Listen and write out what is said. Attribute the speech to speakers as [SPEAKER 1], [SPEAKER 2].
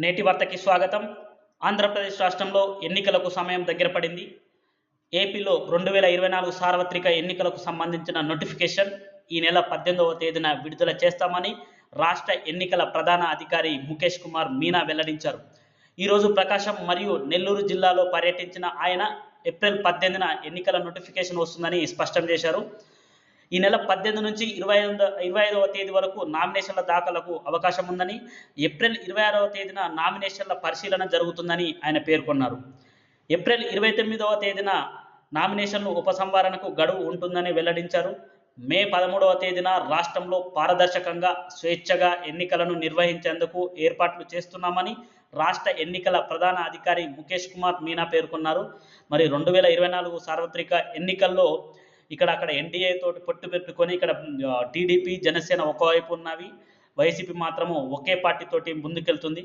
[SPEAKER 1] నేటి వార్తకి స్వాగతం. ఆంధ్రప్రదేశ్ రాష్ట్రంలో ఎన్నికలకు సమయం దగ్గర పడింది. ఏపీలో 2024 సార్వత్రిక ఎన్నికలకు సంబంధించిన నోటిఫికేషన్ ఈ నెల 18వ తేదీన విడుదల చేస్తామని రాష్ట్ర ఎన్నికల ప్రధాన అధికారి ముఖేష్ కుమార్ మీనా వెల్లడించారు. ఈరోజు ప్రకాశం మరియు నెల్లూరు జిల్లాలో పర్యటించిన ఆయన ఏప్రిల్ 18న ఎన్నికల నోటిఫికేషన్ వస్తుందని స్పష్టం చేశారు. ఈ నెల 18 నుంచి 25వ తేదీ వరకు నామినేషన్ల దాఖలకు అవకాశం ఉందని, ఏప్రిల్ 26వ తేదీన నామినేషన్ల పరిశీలన జరుగుతుందని ఆయన పేర్కొన్నారు. ఏప్రిల్ 29వ తేదీన నామినేషన్లు ఉపసంహరణకు గడువు ఉంటుందని వెల్లడించారు. మే 13వ తేదీన రాష్ట్రంలో పారదర్శకంగా, స్వేచ్ఛగా ఎన్నికలను నిర్వహించేందుకు ఏర్పాట్లు చేస్తున్నామని రాష్ట్ర ఎన్నికల ప్రధాన అధికారి ముఖేష్ కుమార్ మీనా పేర్కొన్నారు. మరి 2024 సార్వత్రిక ఎన్నికల్లో అక్కడ ఎన్డీఏ తోటి పొత్తు పెట్టుకొని ఇక్కడ టీడీపీ, జనసేన ఒకవైపు ఉన్నవి, వైసీపీ మాత్రము ఒకే పార్టీ తోటి ముందుకెళ్తుంది.